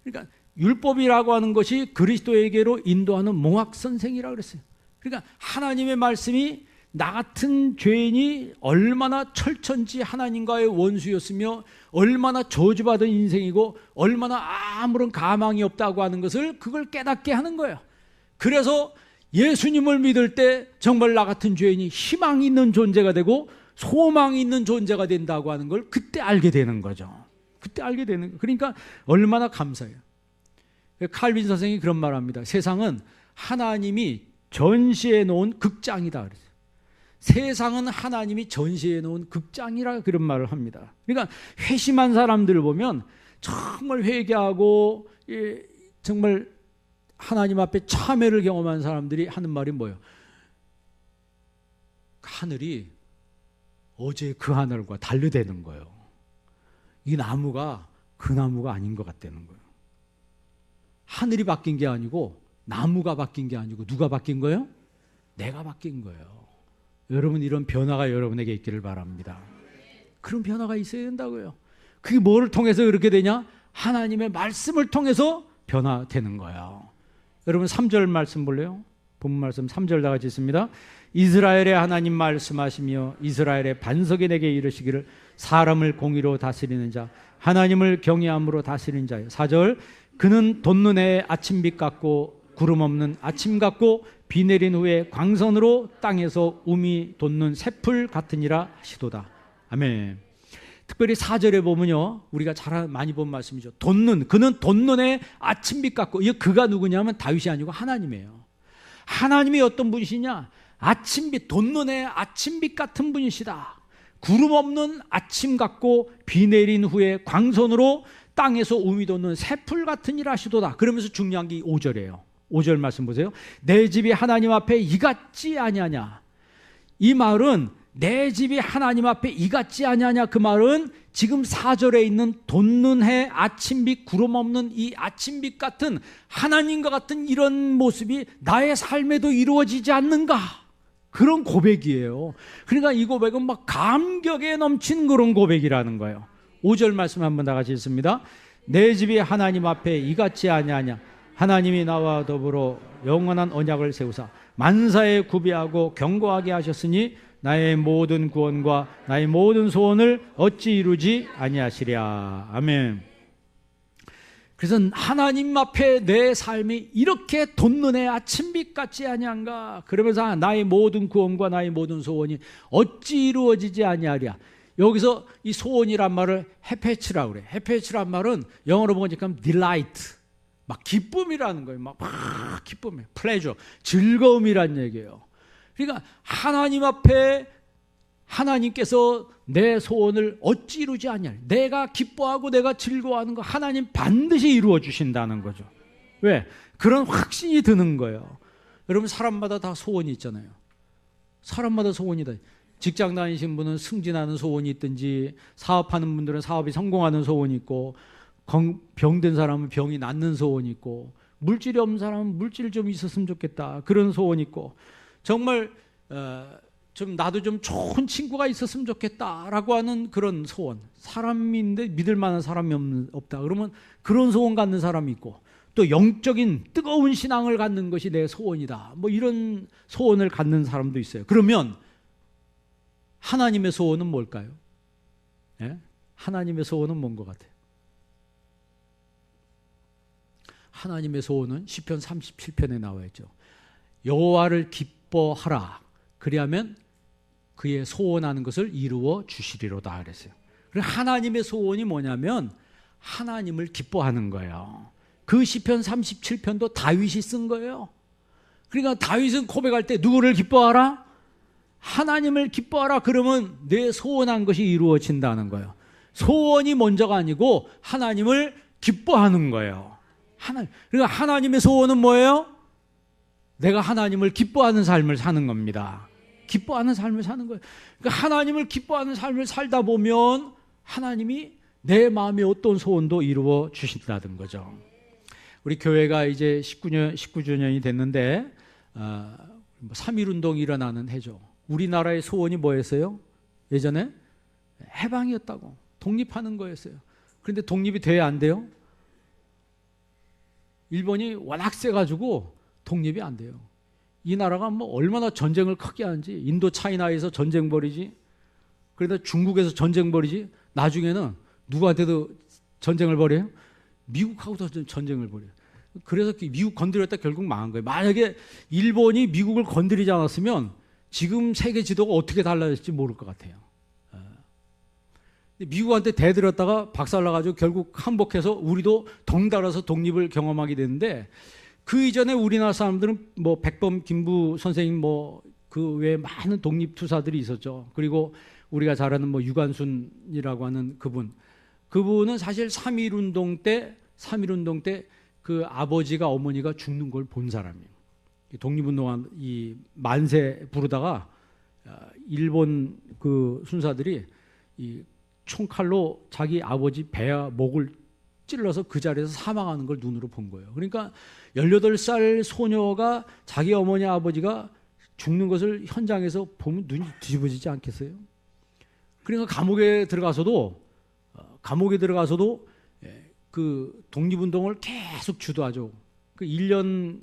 그러니까 율법이라고 하는 것이 그리스도에게로 인도하는 몽학 선생이라고 그랬어요. 그러니까 하나님의 말씀이 나 같은 죄인이 얼마나 철천지 하나님과의 원수였으며 얼마나 저주받은 인생이고 얼마나 아무런 가망이 없다고 하는 것을 그걸 깨닫게 하는 거예요. 그래서 예수님을 믿을 때 정말 나 같은 죄인이 희망이 있는 존재가 되고 소망이 있는 존재가 된다고 하는 걸 그때 알게 되는 거죠. 그때 알게 되는 거예요. 그러니까 얼마나 감사해요. 칼빈 선생이 그런 말을 합니다. 세상은 하나님이 전시해 놓은 극장이다 그랬어요. 세상은 하나님이 전시해 놓은 극장이라 그런 말을 합니다. 그러니까 회심한 사람들을 보면 정말 회개하고 정말 하나님 앞에 참회를 경험한 사람들이 하는 말이 뭐예요? 하늘이 어제 그 하늘과 달리되는 거예요. 이 나무가 그 나무가 아닌 것 같다는 거예요. 하늘이 바뀐 게 아니고 나무가 바뀐 게 아니고 누가 바뀐 거예요? 내가 바뀐 거예요. 여러분, 이런 변화가 여러분에게 있기를 바랍니다. 그런 변화가 있어야 된다고요. 그게 뭐를 통해서 그렇게 되냐? 하나님의 말씀을 통해서 변화되는 거예요. 여러분 3절 말씀 볼래요? 본문 말씀 3절 다 같이 있습니다. 이스라엘의 하나님 말씀하시며 이스라엘의 반석이 내게 이르시기를 사람을 공의로 다스리는 자 하나님을 경외함으로 다스리는 자요. 4절 그는 돋는 해의 아침빛 같고 구름 없는 아침 같고 비 내린 후에 광선으로 땅에서 우미 돋는 새풀 같으니라 하시도다. 아멘. 특별히 4절에 보면요, 우리가 많이 본 말씀이죠. 그는 돋는 해의 아침빛 같고, 이 그가 누구냐면 다윗이 아니고 하나님이에요. 하나님이 어떤 분이시냐? 아침빛, 돋는 해의 아침빛 같은 분이시다. 구름 없는 아침 같고 비 내린 후에 광선으로 땅에서 우미 돋는 새풀 같으니라 하시도다. 그러면서 중요한 게 5절이에요. 5절 말씀 보세요. 내 집이 하나님 앞에 이같지 아니하냐. 이 말은 내 집이 하나님 앞에 이같지 아니하냐. 그 말은 지금 4절에 있는 돋는 해 아침빛 구름 없는 이 아침빛 같은 하나님과 같은 이런 모습이 나의 삶에도 이루어지지 않는가. 그런 고백이에요. 그러니까 이 고백은 막 감격에 넘친 그런 고백이라는 거예요. 5절 말씀 한번 다 같이 읽습니다. 내 집이 하나님 앞에 이같이 아니하냐. 하나님이 나와 더불어 영원한 언약을 세우사 만사에 구비하고 견고하게 하셨으니 나의 모든 구원과 나의 모든 소원을 어찌 이루지 아니하시랴. 아멘. 그래서 하나님 앞에 내 삶이 이렇게 돋는의 아침빛 같지 아니한가. 그러면서 나의 모든 구원과 나의 모든 소원이 어찌 이루어지지 아니하랴. 여기서 이 소원이란 말을 헤페츠라고 그래. 헤페츠란 말은 영어로 보니까 delight, 막 기쁨이라는 거예요. 막 기쁨이에요. pleasure, 즐거움이란 얘기예요. 그러니까 하나님 앞에 하나님께서 내 소원을 어찌 이루지 않냐. 내가 기뻐하고 내가 즐거워하는 거 하나님 반드시 이루어 주신다는 거죠. 왜? 그런 확신이 드는 거예요. 여러분 사람마다 다 소원이 있잖아요. 사람마다 소원이다. 직장 다니신 분은 승진하는 소원이 있든지, 사업하는 분들은 사업이 성공하는 소원이 있고, 병든 사람은 병이 낫는 소원이 있고, 물질이 없는 사람은 물질 좀 있었으면 좋겠다 그런 소원이 있고, 정말 좀 나도 좀 좋은 친구가 있었으면 좋겠다라고 하는 그런 소원. 사람인데 믿을 만한 사람이 없다 그러면 그런 소원 갖는 사람이 있고, 또 영적인 뜨거운 신앙을 갖는 것이 내 소원이다 뭐 이런 소원을 갖는 사람도 있어요. 그러면 하나님의 소원은 뭘까요? 예? 하나님의 소원은 뭔 것 같아요? 하나님의 소원은 시편 37편에 나와 있죠. 여호와를 기뻐하라. 그리하면 그의 소원하는 것을 이루어 주시리로다 그랬어요. 그래서 하나님의 소원이 뭐냐면 하나님을 기뻐하는 거예요. 그 시편 37편도 다윗이 쓴 거예요. 그러니까 다윗은 고백할 때 누구를 기뻐하라? 하나님을 기뻐하라. 그러면 내 소원한 것이 이루어진다는 거예요. 소원이 먼저가 아니고 하나님을 기뻐하는 거예요. 그러니까 하나님의 소원은 뭐예요? 내가 하나님을 기뻐하는 삶을 사는 겁니다. 기뻐하는 삶을 사는 거예요. 그러니까 하나님을 기뻐하는 삶을 살다 보면 하나님이 내 마음의 어떤 소원도 이루어 주신다는 거죠. 우리 교회가 이제 19주년이 됐는데 3.1운동이 일어나는 해죠. 우리나라의 소원이 뭐였어요? 예전에 해방이었다고, 독립하는 거였어요. 그런데 독립이 돼야 안 돼요? 일본이 워낙 세가지고 독립이 안 돼요. 이 나라가 뭐 얼마나 전쟁을 크게 하는지, 인도 차이나에서 전쟁 벌이지, 그러다 중국에서 전쟁 벌이지, 나중에는 누구한테도 전쟁을 벌여요? 미국하고도 전쟁을 벌여요. 그래서 미국 건드렸다 결국 망한 거예요. 만약에 일본이 미국을 건드리지 않았으면 지금 세계 지도가 어떻게 달라졌을지 모를 것 같아요. 미국한테 대들었다가 박살나가지고 결국 항복해서 우리도 덩달아서 독립을 경험하게 되는데, 그 이전에 우리나라 사람들은 뭐 백범 김부 선생님 뭐 그 외에 많은 독립 투사들이 있었죠. 그리고 우리가 잘 아는 뭐 유관순이라고 하는 그분은 사실 3.1운동 때 그 아버지가 어머니가 죽는 걸 본 사람이에요. 독립운동한 이 만세 부르다가 일본 그 순사들이 이 총칼로 자기 아버지 배와 목을 찔러서 그 자리에서 사망하는 걸 눈으로 본 거예요. 그러니까 18살 소녀가 자기 어머니 아버지가 죽는 것을 현장에서 보면 눈이 뒤집어지지 않겠어요? 그러니까 감옥에 들어가서도 그 독립운동을 계속 주도하죠. 그 1년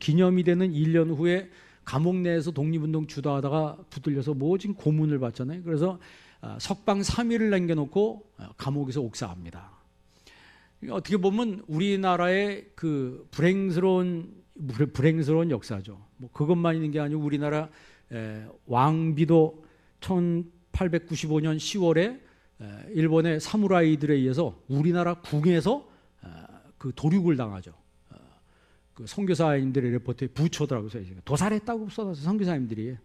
기념이 되는 1년 후에 감옥 내에서 독립운동 주도하다가 붙들려서 모진 고문을 받잖아요. 그래서 석방 3일을 남겨놓고 감옥에서 옥사합니다. 어떻게 보면 우리나라의 그 불행스러운 역사죠. 뭐 그것만 있는 게 아니고 우리나라 왕비도 1895년 10월에 일본의 사무라이들에 의해서 우리나라 궁에서 그 도륙을 당하죠. 그 선교사님들의 레포트에 부초더라고 써있어요. 도살했다고 써서 선교사님들이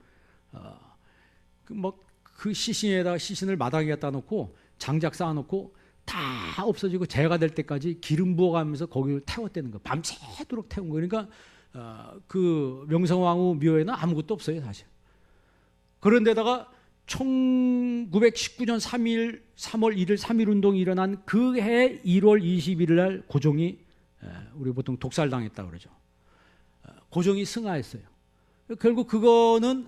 그 시신에다가 시신을 마당에 갖다 놓고 장작 쌓아놓고 다 없어지고 재가 될 때까지 기름 부어가면서 거기를 태웠다는 거. 밤새도록 태운 거. 그러니까 그 명성황후 묘에는 아무것도 없어요, 사실. 그런데다가 1919년 3월 1일 3.1운동이 일어난 그 해 1월 21일 날 고종이 우리 보통 독살당했다고 그러죠. 고종이 승하했어요. 결국 그거는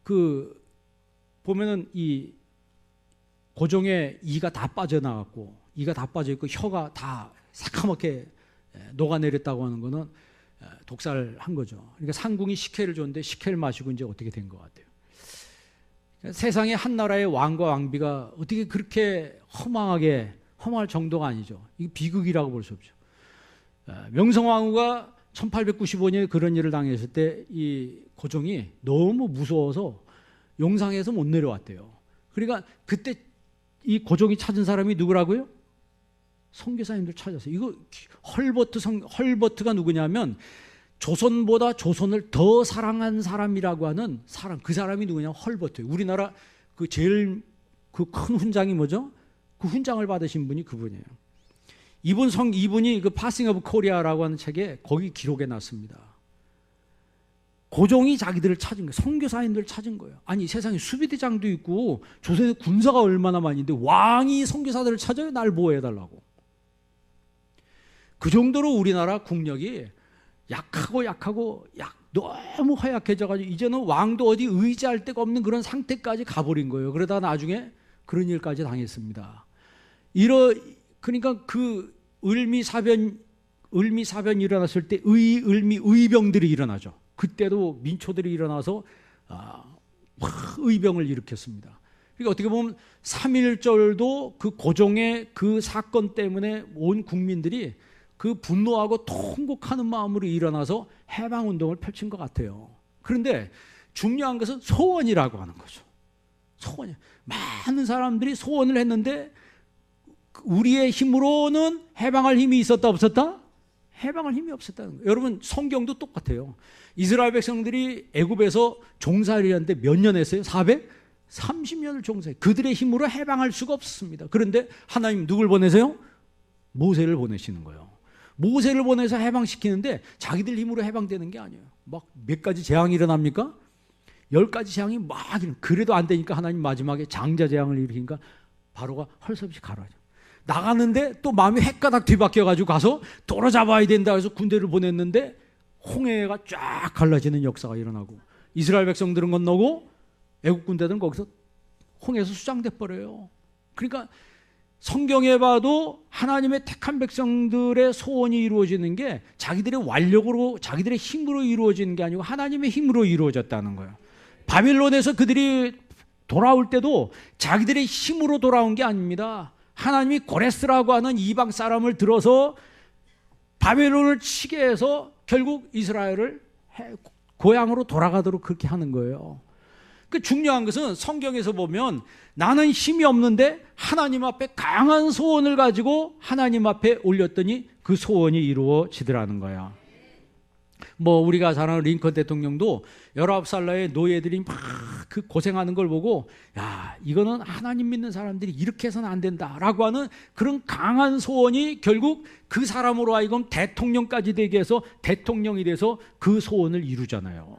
그 보면은 이 고종의 이가 다 빠져나갔고 이가 다 빠져있고 혀가 다 새카맣게 녹아내렸다고 하는 거는 독살한 거죠. 그러니까 상궁이 식혜를 줬는데 식혜를 마시고 이제 어떻게 된 것 같아요. 그러니까 세상에 한 나라의 왕과 왕비가 어떻게 그렇게 허망할 정도가 아니죠. 이게 비극이라고 볼 수 없죠. 명성황후가 1895년에 그런 일을 당했을 때 이 고종이 너무 무서워서 용상에서 못 내려왔대요. 그러니까 그때 이 고종이 찾은 사람이 누구라고요? 선교사님들 찾았어요. 이거 헐버트가 누구냐면 조선보다 조선을 더 사랑한 사람이라고 하는 사람, 그 사람이 누구냐? 헐버트예요. 우리나라 그 제일 그 큰 훈장이 뭐죠? 그 훈장을 받으신 분이 그분이에요. 이분이 그 파싱 오브 코리아라고 하는 책에 거기 기록해 놨습니다. 고종이 자기들을 찾은 거예요. 선교사님들을 찾은 거예요. 아니 세상에 수비대장도 있고 조선의 군사가 얼마나 많이 있는데 왕이 선교사들을 찾아요. 날 보호해달라고. 그 정도로 우리나라 국력이 약하고 너무 허약해져가지고 이제는 왕도 어디 의지할 데가 없는 그런 상태까지 가버린 거예요. 그러다 나중에 그런 일까지 당했습니다. 그러니까 그 을미사변이 일어났을 때 의병들이 일어나죠. 그때도 민초들이 일어나서 의병을 일으켰습니다. 그러니까 어떻게 보면 3.1절도 그 고종의 그 사건 때문에 온 국민들이 그 분노하고 통곡하는 마음으로 일어나서 해방운동을 펼친 것 같아요. 그런데 중요한 것은 소원이라고 하는 거죠. 소원이. 많은 사람들이 소원을 했는데 우리의 힘으로는 해방할 힘이 있었다 없었다? 해방할 힘이 없었다는 거예요. 여러분 성경도 똑같아요. 이스라엘 백성들이 애굽에서 종살이를 하는데 몇 년 했어요? 430년을 종살이. 그들의 힘으로 해방할 수가 없었습니다. 그런데 하나님 누굴 보내세요? 모세를 보내시는 거예요. 모세를 보내서 해방시키는데 자기들 힘으로 해방되는 게 아니에요. 막 몇 가지 재앙이 일어납니까? 10가지 재앙이 막 그래도 안 되니까 하나님 마지막에 장자 재앙을 일으키니까 바로가 헐섭이 가라져. 나가는데 또 마음이 헷가닥 뒤바뀌어가지고 가서 도로 잡아야 된다 해서 군대를 보냈는데 홍해가 쫙 갈라지는 역사가 일어나고 이스라엘 백성들은 건너고 애국 군대들은 거기서 홍해에서 수장돼 버려요. 그러니까 성경에 봐도 하나님의 택한 백성들의 소원이 이루어지는 게 자기들의 완력으로 자기들의 힘으로 이루어지는 게 아니고 하나님의 힘으로 이루어졌다는 거예요. 바빌론에서 그들이 돌아올 때도 자기들의 힘으로 돌아온 게 아닙니다. 하나님이 고레스라고 하는 이방 사람을 들어서 바벨론을 치게 해서 결국 이스라엘을 고향으로 돌아가도록 그렇게 하는 거예요. 그 중요한 것은 성경에서 보면 나는 힘이 없는데 하나님 앞에 강한 소원을 가지고 하나님 앞에 올렸더니 그 소원이 이루어지더라는 거야. 뭐 우리가 잘 아는 링컨 대통령도 19살 나이에 노예들이 막 그 고생하는 걸 보고 야 이거는 하나님 믿는 사람들이 이렇게 해서는 안 된다라고 하는 그런 강한 소원이 결국 그 사람으로 하여금 대통령까지 되게 해서 대통령이 돼서 그 소원을 이루잖아요.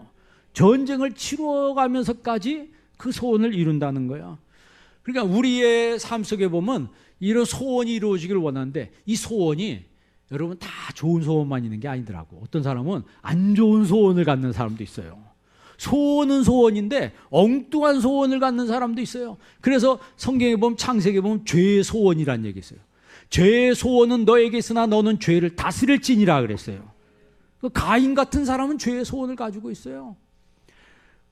전쟁을 치러가면서까지 그 소원을 이룬다는 거야. 그러니까 우리의 삶 속에 보면 이런 소원이 이루어지길 원하는데 이 소원이 여러분 다 좋은 소원만 있는 게 아니더라고. 어떤 사람은 안 좋은 소원을 갖는 사람도 있어요. 소원은 소원인데 엉뚱한 소원을 갖는 사람도 있어요. 그래서 성경에 보면 창세기에 보면 죄의 소원이라는 얘기 있어요. 죄의 소원은 너에게 있으나 너는 죄를 다스릴지니라 그랬어요. 그 가인 같은 사람은 죄의 소원을 가지고 있어요.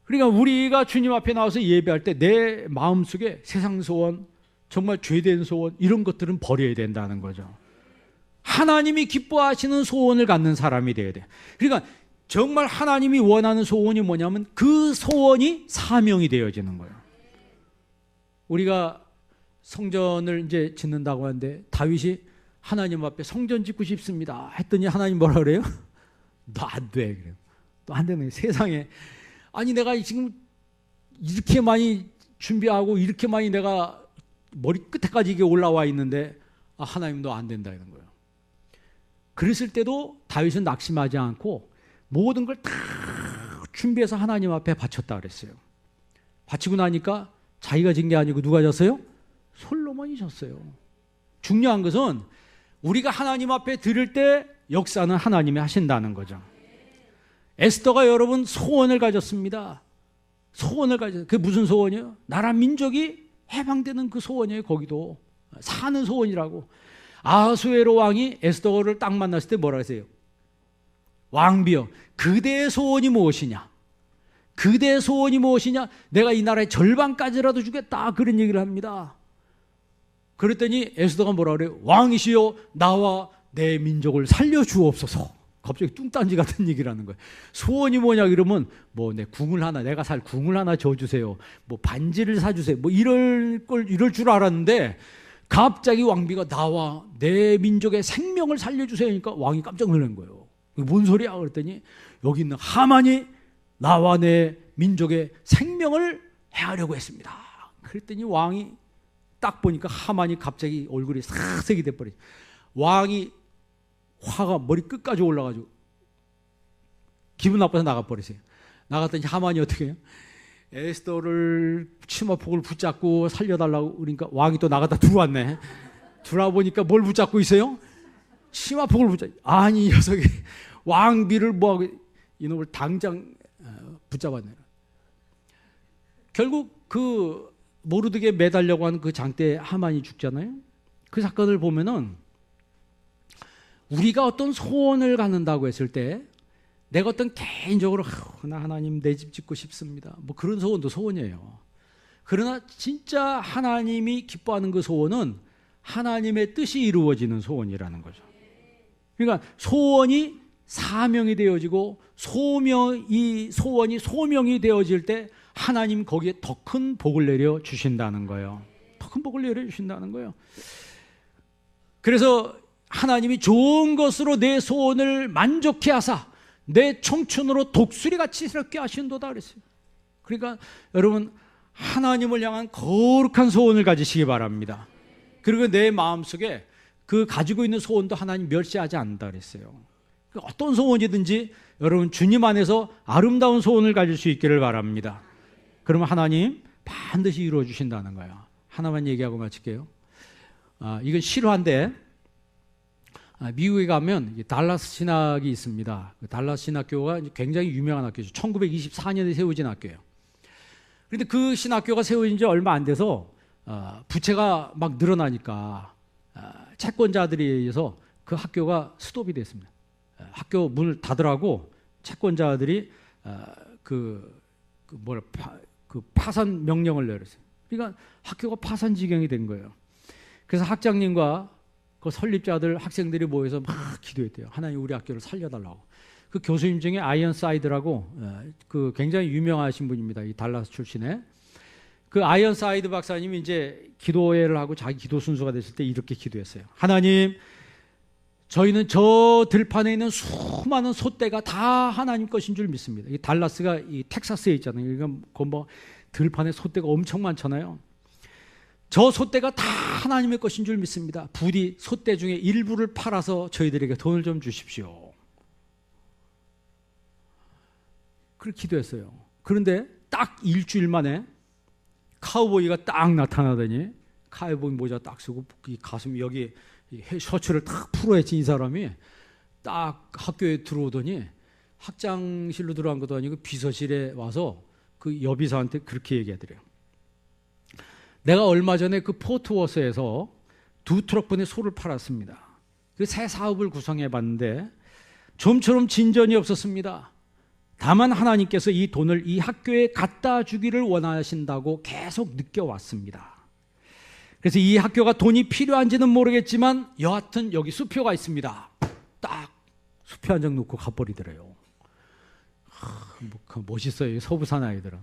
그러니까 우리가 주님 앞에 나와서 예배할 때 내 마음속에 세상 소원, 정말 죄된 소원 이런 것들은 버려야 된다는 거죠. 하나님이 기뻐하시는 소원을 갖는 사람이 돼야 돼. 그러니까 정말 하나님이 원하는 소원이 뭐냐면 그 소원이 사명이 되어지는 거예요. 우리가 성전을 이제 짓는다고 하는데 다윗이 하나님 앞에 성전 짓고 싶습니다 했더니 하나님 뭐라 그래요? 너 안 돼. 그래요. 또 안 되는 거예요. 세상에 아니 내가 지금 이렇게 많이 준비하고 이렇게 많이 내가 머리 끝에까지 이게 올라와 있는데 하나님 너 안 된다 이런 거예요. 그랬을 때도 다윗은 낙심하지 않고 모든 걸 다 준비해서 하나님 앞에 바쳤다 그랬어요. 바치고 나니까 자기가 진 게 아니고 누가 졌어요? 솔로몬이 졌어요. 중요한 것은 우리가 하나님 앞에 드릴 때 역사는 하나님이 하신다는 거죠. 에스더가 여러분 소원을 가졌습니다. 소원을 가졌어요. 그게 무슨 소원이에요? 나라 민족이 해방되는 그 소원이에요. 거기도 사는 소원이라고. 아하수에로 왕이 에스더를 딱 만났을 때 뭐라 했어요? 왕비여, 그대의 소원이 무엇이냐? 그대의 소원이 무엇이냐? 내가 이 나라의 절반까지라도 주겠다. 그런 얘기를 합니다. 그랬더니 에스더가 뭐라 그래요? 왕이시여, 나와 내 민족을 살려주옵소서. 갑자기 뚱딴지 같은 얘기를 하는 거예요. 소원이 뭐냐 그러면 뭐 내 궁을 하나, 내가 살 궁을 하나 줘주세요. 뭐 반지를 사주세요. 뭐 이럴 줄 알았는데 갑자기 왕비가 나와 내 민족의 생명을 살려주세요. 그러니까 왕이 깜짝 놀란 거예요. 뭔 소리야? 그랬더니 여기 있는 하만이 나와 내 민족의 생명을 해하려고 했습니다. 그랬더니 왕이 딱 보니까 하만이 갑자기 얼굴이 사색이 돼버리죠. 왕이 화가 머리 끝까지 올라가지고 기분 나빠서 나가버리세요. 나갔더니 하만이 어떻게 해요? 에스더를 치마폭을 붙잡고 살려달라고. 그러니까 왕이 또 나갔다 들어왔네. 들어와 보니까 뭘 붙잡고 있어요? 치마폭을 붙잡고. 아니, 이 녀석이 왕비를 뭐하고, 이놈을 당장 붙잡았네. 결국 그 모르드게 매달려고 하는 그 장대 하만이 죽잖아요. 그 사건을 보면은 우리가 어떤 소원을 갖는다고 했을 때 내가 어떤 개인적으로 나 하나님 내 집 짓고 싶습니다. 뭐 그런 소원도 소원이에요. 그러나 진짜 하나님이 기뻐하는 그 소원은 하나님의 뜻이 이루어지는 소원이라는 거죠. 그러니까 소원이 사명이 되어지고 이 소원이 소명이 되어질 때 하나님 거기에 더 큰 복을 내려 주신다는 거예요. 더 큰 복을 내려 주신다는 거예요. 그래서 하나님이 좋은 것으로 내 소원을 만족해 하사 내 청춘으로 독수리같이 새롭게 하신도다 그랬어요. 그러니까 여러분, 하나님을 향한 거룩한 소원을 가지시기 바랍니다. 그리고 내 마음속에 그 가지고 있는 소원도 하나님 멸시하지 않는다 그랬어요. 어떤 소원이든지 여러분 주님 안에서 아름다운 소원을 가질 수 있기를 바랍니다. 그러면 하나님 반드시 이루어 주신다는 거예요. 하나만 얘기하고 마칠게요. 이건 실화인데, 미국에 가면 달라스 신학이 있습니다. 달라스 신학교가 굉장히 유명한 학교죠. 1924년에 세워진 학교예요. 그런데 그 신학교가 세워진 지 얼마 안 돼서 부채가 막 늘어나니까 채권자들에 의해서 그 학교가 스톱이 됐습니다. 학교 문을 닫으라고 채권자들이 그 파산 명령을 내렸어요. 그러니까 학교가 파산 지경이 된 거예요. 그래서 학장님과 그 설립자들, 학생들이 모여서 막 기도했대요. 하나님 우리 학교를 살려달라고. 그 교수님 중에 아이언사이드라고 그 굉장히 유명하신 분입니다. 이 달라스 출신의. 그 아이언사이드 박사님이 이제 기도회를 하고 자기 기도 순서가 됐을 때 이렇게 기도했어요. 하나님, 저희는 저 들판에 있는 수많은 소떼가 다 하나님 것인 줄 믿습니다. 이 달라스가 이 텍사스에 있잖아요. 그러니까 뭐 들판에 소떼가 엄청 많잖아요. 저 소떼가 다 하나님의 것인 줄 믿습니다. 부디 소떼 중에 일부를 팔아서 저희들에게 돈을 좀 주십시오. 그렇게 기도했어요. 그런데 딱 일주일 만에 카우보이가 딱 나타나더니, 카우보이 모자 딱 쓰고 이 가슴 여기 셔츠를 딱 풀어헤친 이 사람이 딱 학교에 들어오더니 학장실로 들어간 것도 아니고 비서실에 와서 그 여비사한테 그렇게 얘기하더래요. 내가 얼마 전에 그 포트워스에서 2트럭분의 소를 팔았습니다. 그 새 사업을 구성해 봤는데 좀처럼 진전이 없었습니다. 다만 하나님께서 이 돈을 이 학교에 갖다 주기를 원하신다고 계속 느껴왔습니다. 그래서 이 학교가 돈이 필요한지는 모르겠지만 여하튼 여기 수표가 있습니다. 딱 수표 한 장 놓고 가버리더래요. 멋있어요, 서부 사나이들은.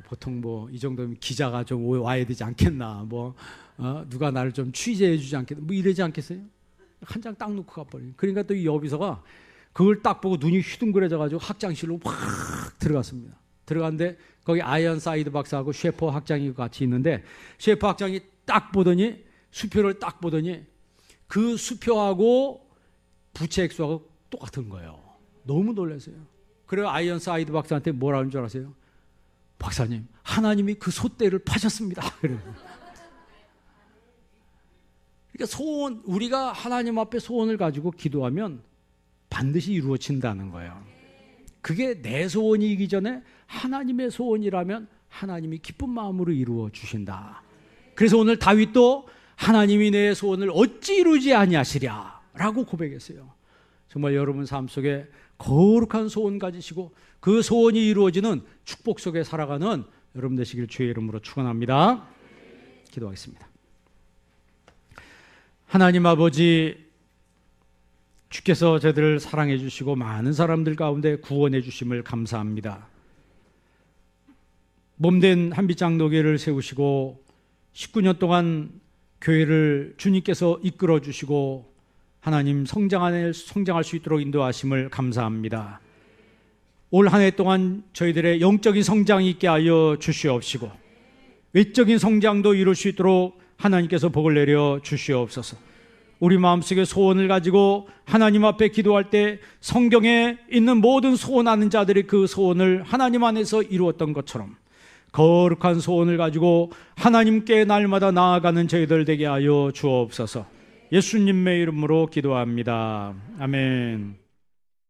보통 이 정도면 기자가 좀 와야 되지 않겠나, 누가 나를 좀 취재해 주지 않겠나, 이러지 않겠어요? 한 장 딱 놓고 가버려요. 그러니까 또 이 여비서가 그걸 딱 보고 눈이 휘둥그레져가지고 학장실로 확 들어갔습니다. 들어갔는데 거기 아이언사이드 박사하고 셰퍼 학장이 같이 있는데, 셰퍼 학장이 딱 보더니, 수표를 딱 보더니 그 수표하고 부채 액수하고 똑같은 거예요. 너무 놀랐어요. 그래서 아이언사이드 박사한테 뭐라 하는 줄 아세요? 박사님, 하나님이 그 소떼를 파셨습니다. 그러니까 소원, 우리가 하나님 앞에 소원을 가지고 기도하면 반드시 이루어진다는 거예요. 그게 내 소원이기 전에 하나님의 소원이라면 하나님이 기쁜 마음으로 이루어 주신다. 그래서 오늘 다윗도 하나님이 내 소원을 어찌 이루지 아니하시랴 라고 고백했어요. 정말 여러분 삶 속에 거룩한 소원 가지시고 그 소원이 이루어지는 축복 속에 살아가는 여러분 되시길 주의 이름으로 축원합니다. 기도하겠습니다. 하나님 아버지, 주께서 저희들을 사랑해 주시고 많은 사람들 가운데 구원해 주심을 감사합니다. 몸된 한빛장로교회를 세우시고 19년 교회를 주님께서 이끌어 주시고 하나님 성장할 수 있도록 인도하심을 감사합니다. 올 한 해 동안 저희들의 영적인 성장이 있게 하여 주시옵시고 외적인 성장도 이룰 수 있도록 하나님께서 복을 내려 주시옵소서. 우리 마음속에 소원을 가지고 하나님 앞에 기도할 때 성경에 있는 모든 소원하는 자들이 그 소원을 하나님 안에서 이루었던 것처럼 거룩한 소원을 가지고 하나님께 날마다 나아가는 저희들 되게 하여 주옵소서. 예수님의 이름으로 기도합니다. 아멘.